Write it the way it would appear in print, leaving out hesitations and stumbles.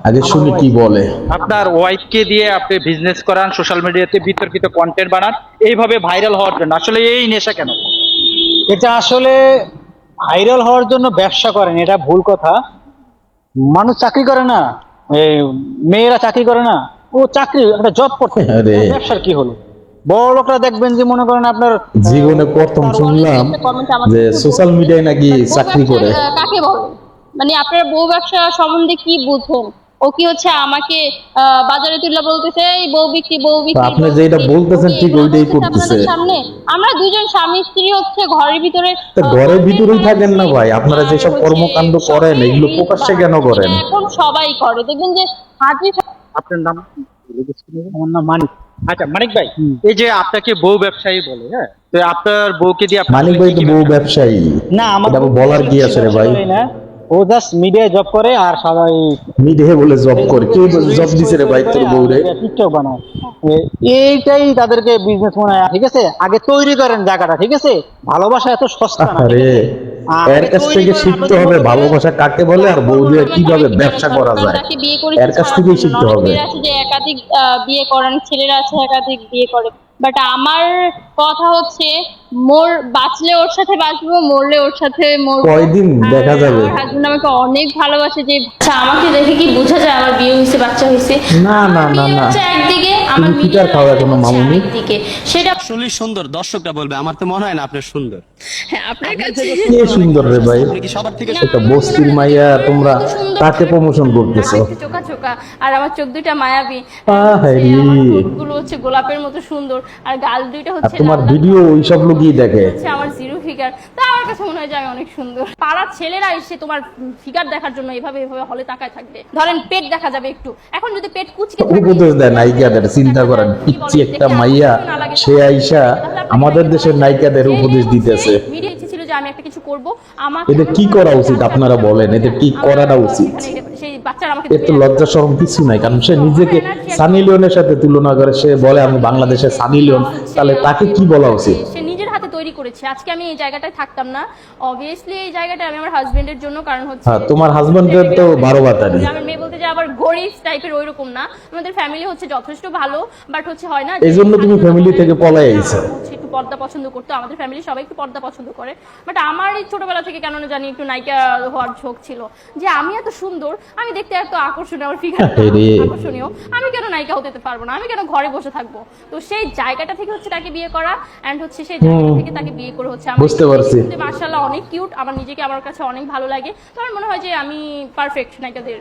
আগে শুনি কি বলে। আপনার ওয়াইফকে দিয়ে আপনি বিজনেস করান, সোশ্যাল মিডিয়াতে বিতর্কিত কন্টেন্ট বানান, এইভাবে ভাইরাল হওয়ার জন্য আসলে এই নেশা কেন? এটা আসলে ভাইরাল হওয়ার জন্য ব্যবসা করেন, এটা ভুল কথা। মানুষ চাকরি করে না, এই মেয়েরা চাকরি করে না, ও চাকরি একটা জব করতে, আরে। ব্যবসার কি হলো? বড় লোকরা দেখবেন যে মনে করেন আপনার জীবনে প্রথম শুনলাম যে সোশ্যাল মিডিয়ায় নাকি চাকরি করে। কাকে বলে? মানে আপনার বউ ব্যবসা সম্বন্ধে কি বুঝেন? ও কি হচ্ছে আমাকে বাজারে তুলে বলতেছে এই বউ বিক্রি বউ বিক্রি। আপনি যেটা বলতেছেন ঠিক ওইটাই করতেছে। সামনে আমরা দুজন স্বামী স্ত্রী হচ্ছে ঘরের ভিতরে, ঘরের ভিতরেই থাকেন না ভাই, আপনারা যেসব কর্মকাণ্ড করেন এগুলো প্রকাশ্যে কেন করেন? এখন সবাই করে, দেখবেন যে হাজি। আপনার নাম? আমার নাম মানিক। আচ্ছা মানিক ভাই, এই যে আপনাকে বউ ব্যবসায়ী বলে, হ্যাঁ, তো আপনার বউকে দিয়ে আপনি মানিক ভাই তো বউ ব্যবসায়ী না, আমার এটা বলার কি আছে রে ভাই? না, ও জাস্ট মিডিয়ায় জব করে আর সবাই মিডিয়া বলে জব করে, কে জব দিছে রে ভাই তোর বউরে? টিকটক বানায়, এইটাই তাদেরকে বিজনেস মনে হয়। ঠিক আছে, আগে তৈরি করেন জায়গাটা, ঠিক আছে? ভালোবাসা এত সস্তা না। আরে এর কাছ থেকে শিখতে হবে ভালোবাসা কাকে বলে আর বউ দিয়ে কিভাবে ব্যবসা করা যায়, এর কাছ থেকেই শিখতে হবে। আছে যে একাধিক বিয়ে করেন, ছেলেরা আছে একাধিক বিয়ে করে, বাট আমার কথা হচ্ছে মোর বাঁচলে ওর সাথে বাঁচবো, মরলে ওর সাথে মরবো। কয়দিন দেখা যাবে? আমার হাজবেন্ড আমাকে অনেক ভালোবাসে, যে আচ্ছা আমাকে দেখে কি বোঝা যায় আমার বিয়ে হয়েছে, বাচ্চা হয়েছে? না না না না, একদিকে তুমি ফিটার খাও এখনো মামুনি। একদিকে সেটা আসলে সুন্দর, দর্শকরা বলবে, আমার তো মনে হয় না আপনি সুন্দর। হ্যাঁ, আপনার কাছে কে সুন্দর রে ভাই? আপনি কি সবার থেকে একটা বস্তির মাইয়া, তোমরা তাকে প্রমোশন করতেছো। চোখা চোখা, আর আমার চোখ দুইটা মায়াবী, আহারে। আমার ঠোঁটগুলো হচ্ছে গোলাপের মতো সুন্দর, আর গাল দুইটা আর হচ্ছে তোমার লাল লাল। ভিডিও ওইসব লোকই দেখে। হচ্ছে আমার জিরো ফিগার, তা আমার কাছে মনে হয় যে আমি অনেক সুন্দর। পাড়ার ছেলেরা এসে তোমার ফিগার দেখার জন্য এভাবে এভাবে হলে তাকায় থাকবে। ধরেন পেট দেখা যাবে একটু, এখন যদি পেট কুচকে থাকে, উপদেশ দেয় নায়িকাদের, চিন্তা করেন পিচ্ছি একটা মাইয়া সে আইসা আমাদের দেশের নায়িকাদের উপদেশ দিতেছে। ভিডিও ইচ্ছে ছিল যে আমি একটা কিছু করব, আমার এদের কি করা উচিত আপনারা বলেন? এদের কি করাটা উচিত? সেই বাচ্চারা আমাকে এর তো লজ্জা শরম কিছু নাই, কারণ সে নিজেকে সানি লিওনের সাথে তুলনা করে, সে বলে আমি বাংলাদেশের সানি লিওন, তাহলে তাকে কি বলা উচিত? সে নিজের হাতে তৈরি করেছে। আজকে আমি এই জায়গাটায় থাকতাম না, অবভিয়াসলি এই জায়গাটা আমি আমার হাজবেন্ডের জন্য, কারণ হচ্ছে হ্যাঁ, তোমার হাজবেন্ডের তো 12 বাতারি। আমার মেয়ে বলতে যে আবার গরিব টাইপের ওইরকম না, আমাদের ফ্যামিলি হচ্ছে যথেষ্ট ভালো, বাট হচ্ছে হয় না এই জন্য তুমি ফ্যামিলি থেকে পলাই আইছো। হচ্ছে একটু পর্দা পছন্দ করতো, আমাদের ফ্যামিলি সবাই একটু পর্দা পছন্দ করে, বাট আমার এই ছোটবেলা থেকে কেন না জানি একটু নায়িকা হওয়ার ঝোঁক ছিল, যে আমি এত সুন্দর, আমি দেখতে এত আকর্ষণীয়, আমার ফিগার আকর্ষণীয়, আমি কেন নায়িকা হতে পারবো না, আমি কেন ঘরে বসে থাকবো? তো সেই জায়গাটা থেকে হচ্ছে তাকে বিয়ে করা, এন্ড হচ্ছে সেই জায়গা থেকে তাকে বিয়ে করে হচ্ছে বুঝতে পারছি। মাশাআল্লাহ অনেক কিউট, আমার নিজেকে আমার কাছে অনেক ভালো লাগে। তো আমার মনে হয় যে আমি পারফেক্ট নায়িকাদের।